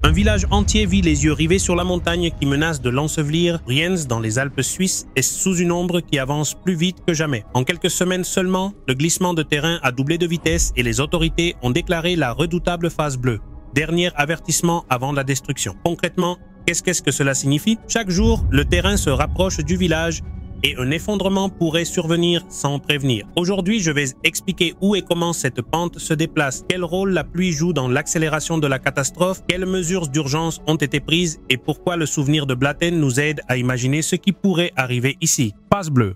Un village entier vit les yeux rivés sur la montagne qui menace de l'ensevelir. Brienz, dans les Alpes suisses, est sous une ombre qui avance plus vite que jamais. En quelques semaines seulement, le glissement de terrain a doublé de vitesse et les autorités ont déclaré la redoutable phase bleue. Dernier avertissement avant la destruction. Concrètement, qu'est-ce que cela signifie? Chaque jour, le terrain se rapproche du village et un effondrement pourrait survenir sans prévenir. Aujourd'hui, je vais expliquer où et comment cette pente se déplace, quel rôle la pluie joue dans l'accélération de la catastrophe, quelles mesures d'urgence ont été prises et pourquoi le souvenir de Blatten nous aide à imaginer ce qui pourrait arriver ici. Phase bleue.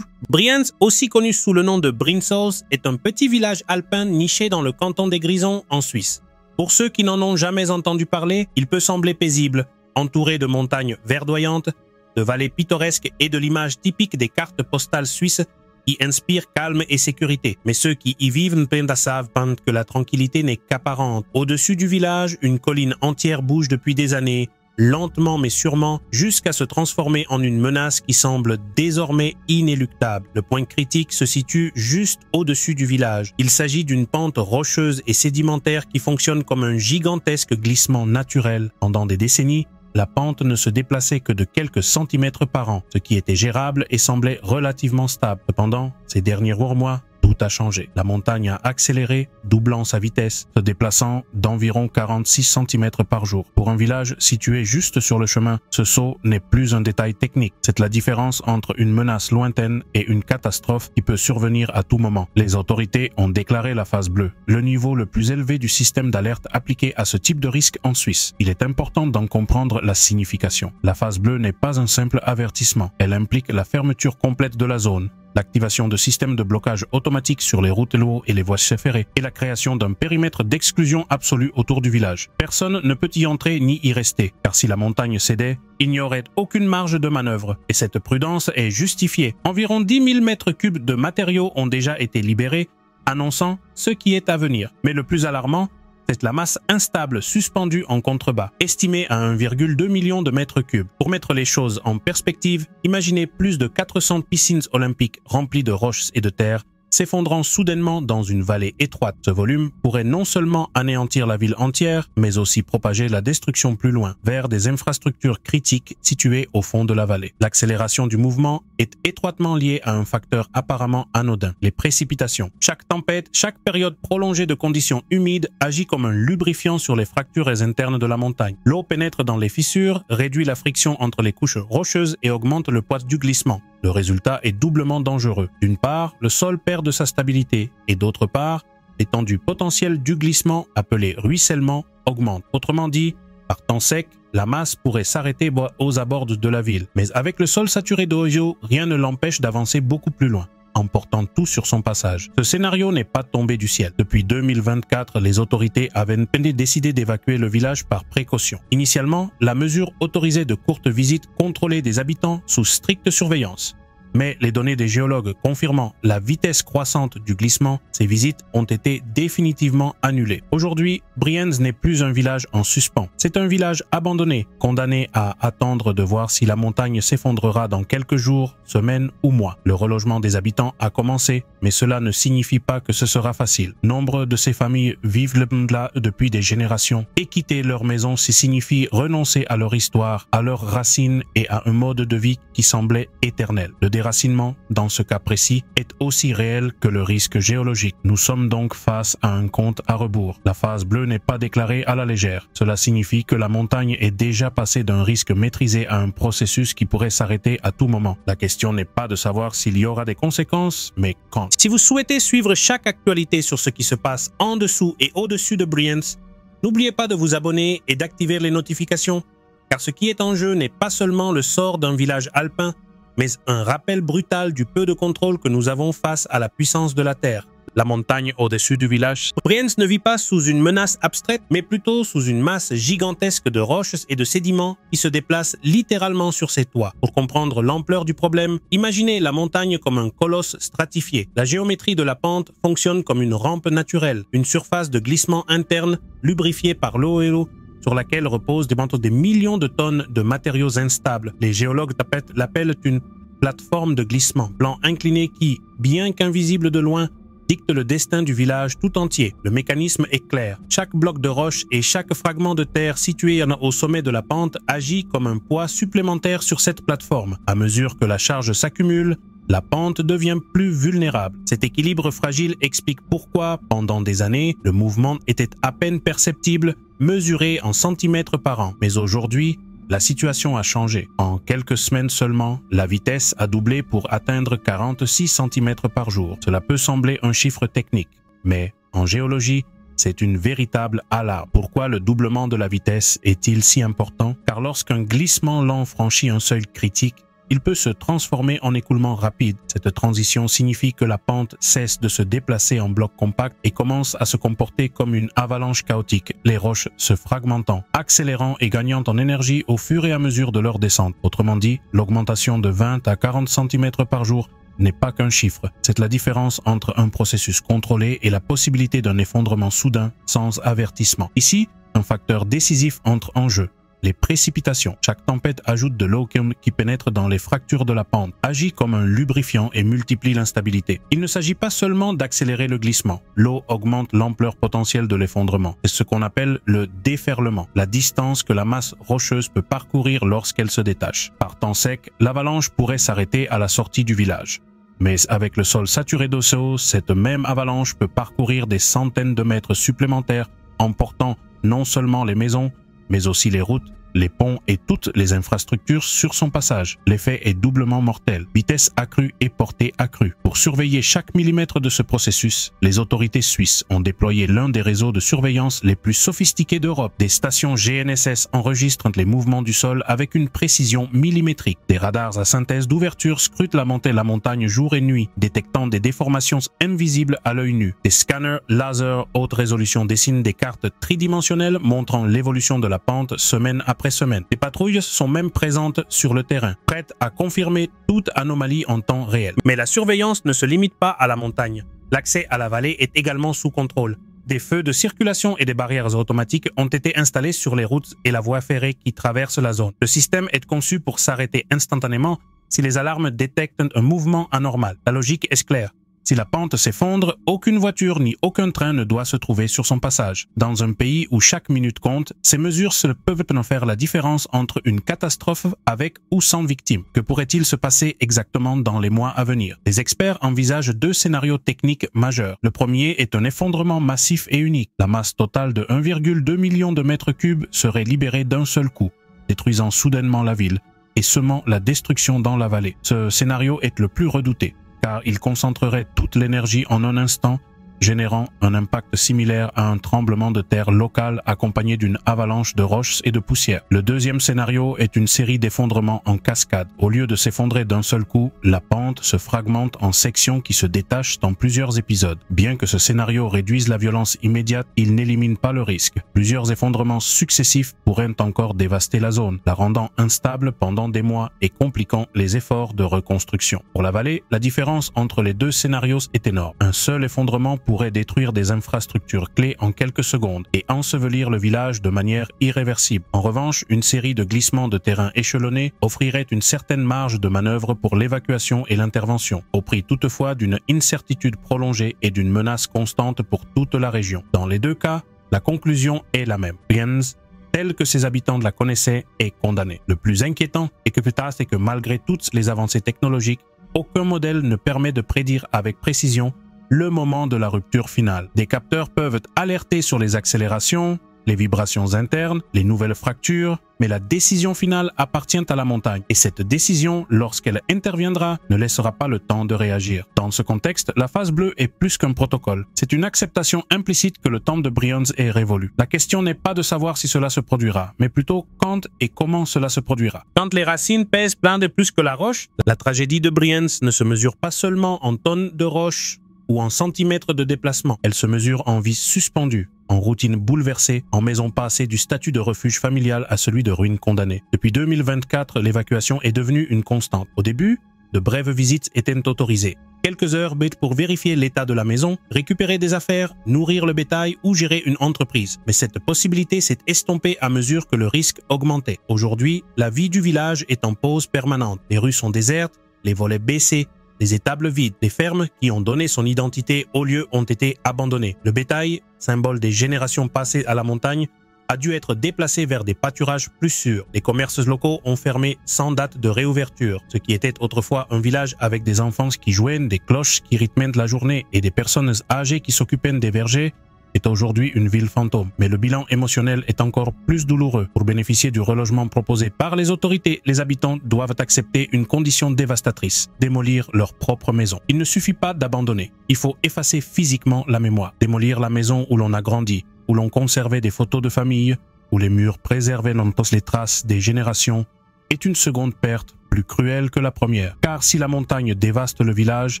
Brienz, aussi connu sous le nom de Brinshals, est un petit village alpin niché dans le canton des Grisons en Suisse. Pour ceux qui n'en ont jamais entendu parler, il peut sembler paisible, entouré de montagnes verdoyantes, de vallées pittoresques et de l'image typique des cartes postales suisses qui inspirent calme et sécurité. Mais ceux qui y vivent savent que la tranquillité n'est qu'apparente. Au-dessus du village, une colline entière bouge depuis des années, lentement mais sûrement, jusqu'à se transformer en une menace qui semble désormais inéluctable. Le point critique se situe juste au-dessus du village. Il s'agit d'une pente rocheuse et sédimentaire qui fonctionne comme un gigantesque glissement naturel. Pendant des décennies, la pente ne se déplaçait que de quelques centimètres par an, ce qui était gérable et semblait relativement stable. Cependant, ces derniers mois, tout a changé. La montagne a accéléré, doublant sa vitesse, se déplaçant d'environ 46 cm par jour. Pour un village situé juste sur le chemin, ce saut n'est plus un détail technique. C'est la différence entre une menace lointaine et une catastrophe qui peut survenir à tout moment. Les autorités ont déclaré la phase bleue, le niveau le plus élevé du système d'alerte appliqué à ce type de risque en Suisse. Il est important d'en comprendre la signification. La phase bleue n'est pas un simple avertissement. Elle implique la fermeture complète de la zone, l'activation de systèmes de blocage automatique sur les routes et les voies ferrées et la création d'un périmètre d'exclusion absolue autour du village. Personne ne peut y entrer ni y rester, car si la montagne cédait, il n'y aurait aucune marge de manœuvre. Et cette prudence est justifiée. Environ 10 000 mètres cubes de matériaux ont déjà été libérés, annonçant ce qui est à venir. Mais le plus alarmant, c'est la masse instable suspendue en contrebas, estimée à 1,2 million de mètres cubes. Pour mettre les choses en perspective, imaginez plus de 400 piscines olympiques remplies de roches et de terre s'effondrant soudainement dans une vallée étroite. Ce volume pourrait non seulement anéantir la ville entière, mais aussi propager la destruction plus loin, vers des infrastructures critiques situées au fond de la vallée. L'accélération du mouvement est étroitement liée à un facteur apparemment anodin, les précipitations. Chaque tempête, chaque période prolongée de conditions humides agit comme un lubrifiant sur les fractures internes de la montagne. L'eau pénètre dans les fissures, réduit la friction entre les couches rocheuses et augmente le poids du glissement. Le résultat est doublement dangereux. D'une part, le sol perd de sa stabilité et d'autre part, l'étendue potentielle du glissement, appelé ruissellement, augmente. Autrement dit, par temps sec, la masse pourrait s'arrêter aux abords de la ville. Mais avec le sol saturé d'eau, rien ne l'empêche d'avancer beaucoup plus loin, emportant tout sur son passage. Ce scénario n'est pas tombé du ciel. Depuis 2024, les autorités avaient décidé d'évacuer le village par précaution. Initialement, la mesure autorisait de courtes visites contrôlées des habitants sous stricte surveillance. Mais les données des géologues confirmant la vitesse croissante du glissement, ces visites ont été définitivement annulées. Aujourd'hui, Brienz n'est plus un village en suspens. C'est un village abandonné, condamné à attendre de voir si la montagne s'effondrera dans quelques jours, semaines ou mois. Le relogement des habitants a commencé, mais cela ne signifie pas que ce sera facile. Nombre de ces familles vivent là depuis des générations et quitter leur maison signifie renoncer à leur histoire, à leurs racines et à un mode de vie qui semblait éternel. Le déracinement, dans ce cas précis, est aussi réel que le risque géologique. Nous sommes donc face à un compte à rebours. La phase bleue n'est pas déclarée à la légère. Cela signifie que la montagne est déjà passée d'un risque maîtrisé à un processus qui pourrait s'arrêter à tout moment. La question n'est pas de savoir s'il y aura des conséquences, mais quand. Si vous souhaitez suivre chaque actualité sur ce qui se passe en dessous et au-dessus de Brienz, n'oubliez pas de vous abonner et d'activer les notifications, car ce qui est en jeu n'est pas seulement le sort d'un village alpin, mais un rappel brutal du peu de contrôle que nous avons face à la puissance de la Terre. La montagne au-dessus du village. Brienz ne vit pas sous une menace abstraite, mais plutôt sous une masse gigantesque de roches et de sédiments qui se déplacent littéralement sur ses toits. Pour comprendre l'ampleur du problème, imaginez la montagne comme un colosse stratifié. La géométrie de la pente fonctionne comme une rampe naturelle, une surface de glissement interne lubrifiée par l'eau sur laquelle reposent des millions de tonnes de matériaux instables. Les géologues l'appellent une plateforme de glissement, plan incliné qui, bien qu'invisible de loin, dicte le destin du village tout entier. Le mécanisme est clair. Chaque bloc de roche et chaque fragment de terre situé au sommet de la pente agit comme un poids supplémentaire sur cette plateforme. À mesure que la charge s'accumule, la pente devient plus vulnérable. Cet équilibre fragile explique pourquoi, pendant des années, le mouvement était à peine perceptible, mesuré en centimètres par an. Mais aujourd'hui, la situation a changé. En quelques semaines seulement, la vitesse a doublé pour atteindre 46 cm par jour. Cela peut sembler un chiffre technique, mais en géologie, c'est une véritable alarme. Pourquoi le doublement de la vitesse est-il si important? Car lorsqu'un glissement lent franchit un seuil critique, il peut se transformer en écoulement rapide. Cette transition signifie que la pente cesse de se déplacer en bloc compact et commence à se comporter comme une avalanche chaotique, les roches se fragmentant, accélérant et gagnant en énergie au fur et à mesure de leur descente. Autrement dit, l'augmentation de 20 à 40 cm par jour n'est pas qu'un chiffre. C'est la différence entre un processus contrôlé et la possibilité d'un effondrement soudain sans avertissement. Ici, un facteur décisif entre en jeu. Les précipitations. Chaque tempête ajoute de l'eau qui pénètre dans les fractures de la pente, agit comme un lubrifiant et multiplie l'instabilité. Il ne s'agit pas seulement d'accélérer le glissement. L'eau augmente l'ampleur potentielle de l'effondrement. C'est ce qu'on appelle le déferlement, la distance que la masse rocheuse peut parcourir lorsqu'elle se détache. Par temps sec, l'avalanche pourrait s'arrêter à la sortie du village. Mais avec le sol saturé d'eau, cette même avalanche peut parcourir des centaines de mètres supplémentaires, emportant non seulement les maisons, mais aussi les routes, les ponts et toutes les infrastructures sur son passage. L'effet est doublement mortel. Vitesse accrue et portée accrue. Pour surveiller chaque millimètre de ce processus, les autorités suisses ont déployé l'un des réseaux de surveillance les plus sophistiqués d'Europe. Des stations GNSS enregistrent les mouvements du sol avec une précision millimétrique. Des radars à synthèse d'ouverture scrutent la montée de la montagne jour et nuit, détectant des déformations invisibles à l'œil nu. Des scanners laser haute résolution dessinent des cartes tridimensionnelles montrant l'évolution de la pente semaine après semaine. Les patrouilles sont même présentes sur le terrain, prêtes à confirmer toute anomalie en temps réel. Mais la surveillance ne se limite pas à la montagne. L'accès à la vallée est également sous contrôle. Des feux de circulation et des barrières automatiques ont été installés sur les routes et la voie ferrée qui traversent la zone. Le système est conçu pour s'arrêter instantanément si les alarmes détectent un mouvement anormal. La logique est claire. Si la pente s'effondre, aucune voiture ni aucun train ne doit se trouver sur son passage. Dans un pays où chaque minute compte, ces mesures peuvent en faire la différence entre une catastrophe avec ou sans victimes. Que pourrait-il se passer exactement dans les mois à venir? Les experts envisagent deux scénarios techniques majeurs. Le premier est un effondrement massif et unique. La masse totale de 1,2 million de mètres cubes serait libérée d'un seul coup, détruisant soudainement la ville et semant la destruction dans la vallée. Ce scénario est le plus redouté, car il concentrerait toute l'énergie en un instant, générant un impact similaire à un tremblement de terre local accompagné d'une avalanche de roches et de poussière. Le deuxième scénario est une série d'effondrements en cascade. Au lieu de s'effondrer d'un seul coup, la pente se fragmente en sections qui se détachent en plusieurs épisodes. Bien que ce scénario réduise la violence immédiate, il n'élimine pas le risque. Plusieurs effondrements successifs pourraient encore dévaster la zone, la rendant instable pendant des mois et compliquant les efforts de reconstruction. Pour la vallée, la différence entre les deux scénarios est énorme. Un seul effondrement pourrait détruire des infrastructures clés en quelques secondes et ensevelir le village de manière irréversible. En revanche, une série de glissements de terrain échelonnés offrirait une certaine marge de manœuvre pour l'évacuation et l'intervention, au prix toutefois d'une incertitude prolongée et d'une menace constante pour toute la région. Dans les deux cas, la conclusion est la même. Brienz, tel que ses habitants la connaissaient, est condamné. Le plus inquiétant est que malgré toutes les avancées technologiques, aucun modèle ne permet de prédire avec précision le moment de la rupture finale. Des capteurs peuvent alerter sur les accélérations, les vibrations internes, les nouvelles fractures, mais la décision finale appartient à la montagne. Et cette décision, lorsqu'elle interviendra, ne laissera pas le temps de réagir. Dans ce contexte, la phase bleue est plus qu'un protocole. C'est une acceptation implicite que le temps de Brienz est révolu. La question n'est pas de savoir si cela se produira, mais plutôt quand et comment cela se produira. Quand les racines pèsent plein de plus que la roche, la tragédie de Brienz ne se mesure pas seulement en tonnes de roches ou en centimètres de déplacement. Elle se mesure en vie suspendue, en routine bouleversée, en maison passée du statut de refuge familial à celui de ruine condamnée. Depuis 2024, l'évacuation est devenue une constante. Au début, de brèves visites étaient autorisées. Quelques heures pour vérifier l'état de la maison, récupérer des affaires, nourrir le bétail ou gérer une entreprise. Mais cette possibilité s'est estompée à mesure que le risque augmentait. Aujourd'hui, la vie du village est en pause permanente. Les rues sont désertes, les volets baissés, les étables vides, les fermes qui ont donné son identité aux lieux ont été abandonnées. Le bétail, symbole des générations passées à la montagne, a dû être déplacé vers des pâturages plus sûrs. Les commerces locaux ont fermé sans date de réouverture. Ce qui était autrefois un village avec des enfants qui jouaient, des cloches qui rythmaient la journée et des personnes âgées qui s'occupaient des vergers est aujourd'hui une ville fantôme. Mais le bilan émotionnel est encore plus douloureux. Pour bénéficier du relogement proposé par les autorités, les habitants doivent accepter une condition dévastatrice, démolir leur propre maison. Il ne suffit pas d'abandonner. Il faut effacer physiquement la mémoire, démolir la maison où l'on a grandi, où l'on conservait des photos de famille, où les murs préservaient les traces des générations, est une seconde perte plus cruelle que la première. Car si la montagne dévaste le village,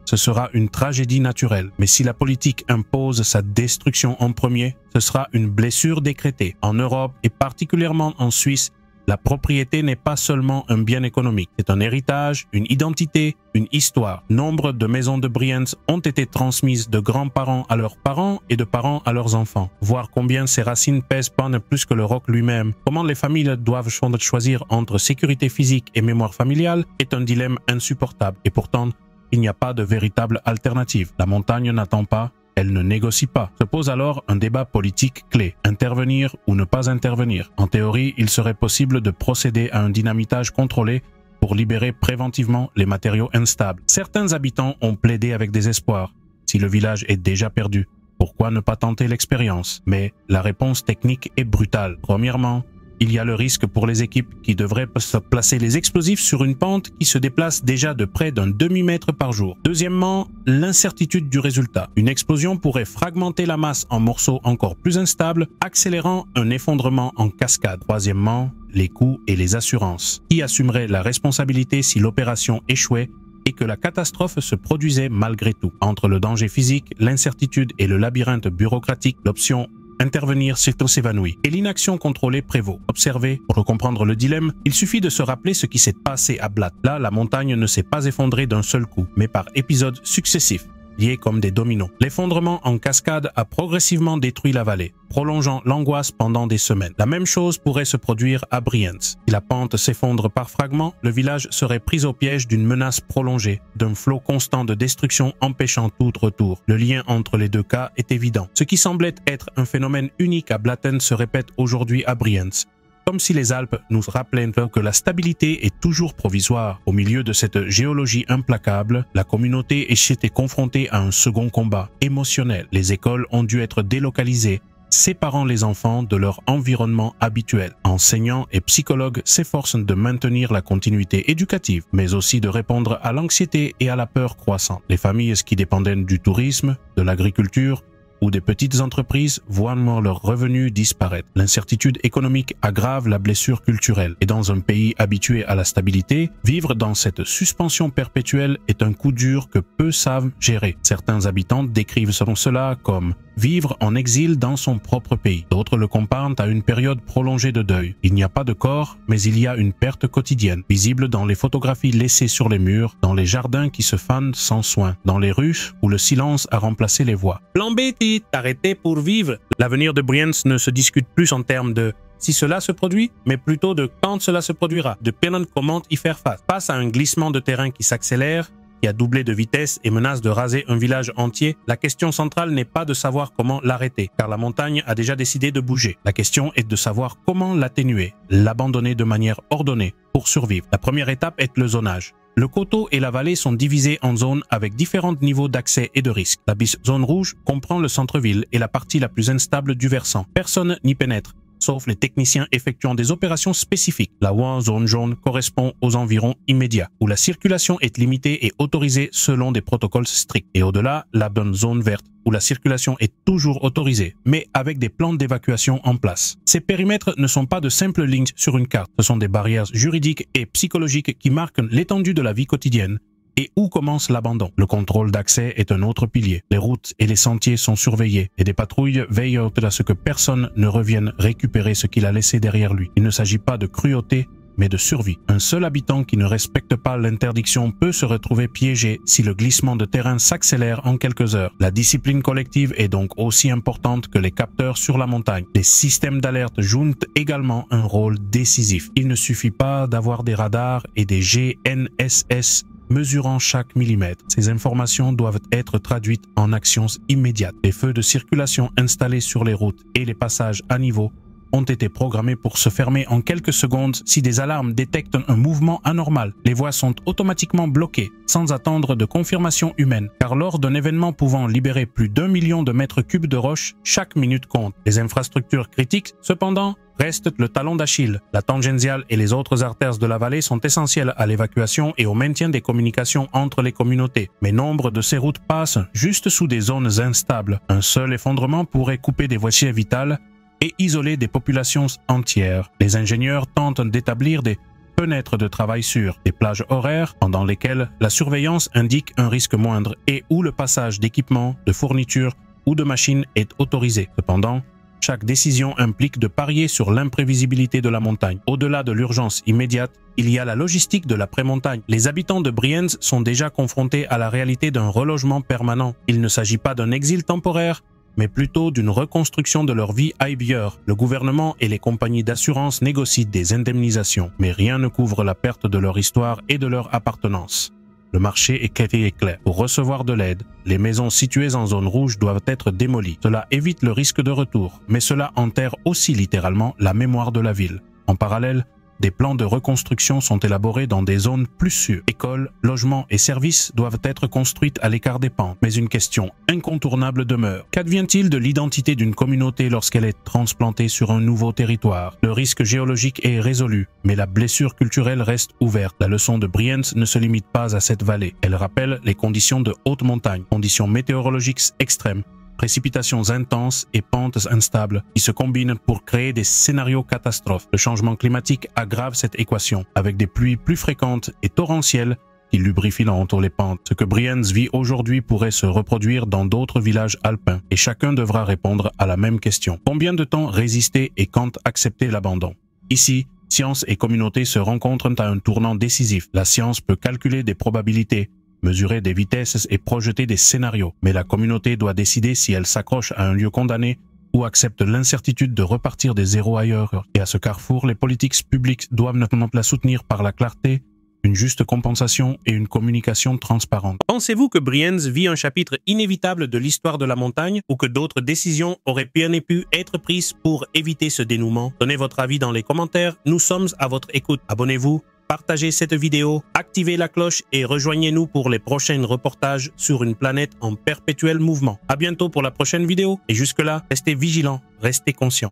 ce sera une tragédie naturelle. Mais si la politique impose sa destruction en premier, ce sera une blessure décrétée. En Europe et particulièrement en Suisse, la propriété n'est pas seulement un bien économique, c'est un héritage, une identité, une histoire. Nombre de maisons de Brienz ont été transmises de grands-parents à leurs parents et de parents à leurs enfants. Voir combien ces racines pèsent pas plus que le roc lui-même. Comment les familles doivent choisir entre sécurité physique et mémoire familiale est un dilemme insupportable. Et pourtant, il n'y a pas de véritable alternative. La montagne n'attend pas. Elle ne négocie pas. Se pose alors un débat politique clé. Intervenir ou ne pas intervenir. En théorie, il serait possible de procéder à un dynamitage contrôlé pour libérer préventivement les matériaux instables. Certains habitants ont plaidé avec désespoir. Si le village est déjà perdu, pourquoi ne pas tenter l'expérience? Mais la réponse technique est brutale. Premièrement, il y a le risque pour les équipes qui devraient placer les explosifs sur une pente qui se déplace déjà de près d'un demi-mètre par jour. Deuxièmement, l'incertitude du résultat. Une explosion pourrait fragmenter la masse en morceaux encore plus instables, accélérant un effondrement en cascade. Troisièmement, les coûts et les assurances. Qui assumerait la responsabilité si l'opération échouait et que la catastrophe se produisait malgré tout? Entre le danger physique, l'incertitude et le labyrinthe bureaucratique, l'option intervenir s'évanouit et l'inaction contrôlée prévaut. Observez, pour comprendre le dilemme, il suffit de se rappeler ce qui s'est passé à Blatt. Là, la montagne ne s'est pas effondrée d'un seul coup, mais par épisodes successifs, liés comme des dominos. L'effondrement en cascade a progressivement détruit la vallée, prolongeant l'angoisse pendant des semaines. La même chose pourrait se produire à Brienz. Si la pente s'effondre par fragments, le village serait pris au piège d'une menace prolongée, d'un flot constant de destruction empêchant tout retour. Le lien entre les deux cas est évident. Ce qui semblait être un phénomène unique à Blatten se répète aujourd'hui à Brienz. Comme si les Alpes nous rappelaient que la stabilité est toujours provisoire. Au milieu de cette géologie implacable, la communauté était confrontée à un second combat émotionnel. Les écoles ont dû être délocalisées, séparant les enfants de leur environnement habituel. Enseignants et psychologues s'efforcent de maintenir la continuité éducative, mais aussi de répondre à l'anxiété et à la peur croissante. Les familles qui dépendaient du tourisme, de l'agriculture, ou des petites entreprises voient leurs revenus disparaître. L'incertitude économique aggrave la blessure culturelle. Et dans un pays habitué à la stabilité, vivre dans cette suspension perpétuelle est un coup dur que peu savent gérer. Certains habitants décrivent cela comme vivre en exil dans son propre pays. D'autres le comparent à une période prolongée de deuil. Il n'y a pas de corps, mais il y a une perte quotidienne, visible dans les photographies laissées sur les murs, dans les jardins qui se fanent sans soin, dans les rues où le silence a remplacé les voix. Plan B, t'arrêter pour vivre. L'avenir de Brienz ne se discute plus en termes de si cela se produit, mais plutôt de quand cela se produira, de comment y faire face. Face à un glissement de terrain qui s'accélère, qui a doublé de vitesse et menace de raser un village entier, la question centrale n'est pas de savoir comment l'arrêter, car la montagne a déjà décidé de bouger. La question est de savoir comment l'atténuer, l'abandonner de manière ordonnée pour survivre. La première étape est le zonage. Le coteau et la vallée sont divisés en zones avec différents niveaux d'accès et de risque. La zone rouge comprend le centre-ville et la partie la plus instable du versant. Personne n'y pénètre, sauf les techniciens effectuant des opérations spécifiques. La zone jaune correspond aux environs immédiats, où la circulation est limitée et autorisée selon des protocoles stricts. Et au-delà, la zone verte, où la circulation est toujours autorisée, mais avec des plans d'évacuation en place. Ces périmètres ne sont pas de simples lignes sur une carte, ce sont des barrières juridiques et psychologiques qui marquent l'étendue de la vie quotidienne et où commence l'abandon. Le contrôle d'accès est un autre pilier. Les routes et les sentiers sont surveillés et des patrouilles veillent à ce que personne ne revienne récupérer ce qu'il a laissé derrière lui. Il ne s'agit pas de cruauté, mais de survie. Un seul habitant qui ne respecte pas l'interdiction peut se retrouver piégé si le glissement de terrain s'accélère en quelques heures. La discipline collective est donc aussi importante que les capteurs sur la montagne. Les systèmes d'alerte jouent également un rôle décisif. Il ne suffit pas d'avoir des radars et des GNSS mesurant chaque millimètre. Ces informations doivent être traduites en actions immédiates. Les feux de circulation installés sur les routes et les passages à niveau ont été programmés pour se fermer en quelques secondes si des alarmes détectent un mouvement anormal. Les voies sont automatiquement bloquées, sans attendre de confirmation humaine, car lors d'un événement pouvant libérer plus d'1 million de mètres cubes de roches, chaque minute compte. Les infrastructures critiques, cependant, restent le talon d'Achille. La tangentiale et les autres artères de la vallée sont essentielles à l'évacuation et au maintien des communications entre les communautés. Mais nombre de ces routes passent juste sous des zones instables. Un seul effondrement pourrait couper des voies vitales et isoler des populations entières. Les ingénieurs tentent d'établir des fenêtres de travail sûres, des plages horaires pendant lesquelles la surveillance indique un risque moindre et où le passage d'équipements, de fournitures ou de machines est autorisé. Cependant, chaque décision implique de parier sur l'imprévisibilité de la montagne. Au-delà de l'urgence immédiate, il y a la logistique de l'après-montagne. Les habitants de Brienz sont déjà confrontés à la réalité d'un relogement permanent. Il ne s'agit pas d'un exil temporaire, mais plutôt d'une reconstruction de leur vie ailleurs. Le gouvernement et les compagnies d'assurance négocient des indemnisations, mais rien ne couvre la perte de leur histoire et de leur appartenance. Le marché est clair. Pour recevoir de l'aide, les maisons situées en zone rouge doivent être démolies. Cela évite le risque de retour, mais cela enterre aussi littéralement la mémoire de la ville. En parallèle, des plans de reconstruction sont élaborés dans des zones plus sûres. Écoles, logements et services doivent être construits à l'écart des pentes. Mais une question incontournable demeure. Qu'advient-il de l'identité d'une communauté lorsqu'elle est transplantée sur un nouveau territoire? Le risque géologique est résolu, mais la blessure culturelle reste ouverte. La leçon de Brienz ne se limite pas à cette vallée. Elle rappelle les conditions de haute montagne, conditions météorologiques extrêmes, précipitations intenses et pentes instables qui se combinent pour créer des scénarios catastrophes. Le changement climatique aggrave cette équation, avec des pluies plus fréquentes et torrentielles qui lubrifient l'entour les pentes. Ce que Brienz vit aujourd'hui pourrait se reproduire dans d'autres villages alpins, et chacun devra répondre à la même question. Combien de temps résister et quand accepter l'abandon? Ici, science et communauté se rencontrent à un tournant décisif. La science peut calculer des probabilités, mesurer des vitesses et projeter des scénarios. Mais la communauté doit décider si elle s'accroche à un lieu condamné ou accepte l'incertitude de repartir des zéros ailleurs. Et à ce carrefour, les politiques publiques doivent notamment la soutenir par la clarté, une juste compensation et une communication transparente. Pensez-vous que Brienz vit un chapitre inévitable de l'histoire de la montagne ou que d'autres décisions auraient bien pu être prises pour éviter ce dénouement? Donnez votre avis dans les commentaires. Nous sommes à votre écoute. Abonnez-vous, partagez cette vidéo, activez la cloche et rejoignez-nous pour les prochains reportages sur une planète en perpétuel mouvement. À bientôt pour la prochaine vidéo et jusque-là, restez vigilants, restez conscients.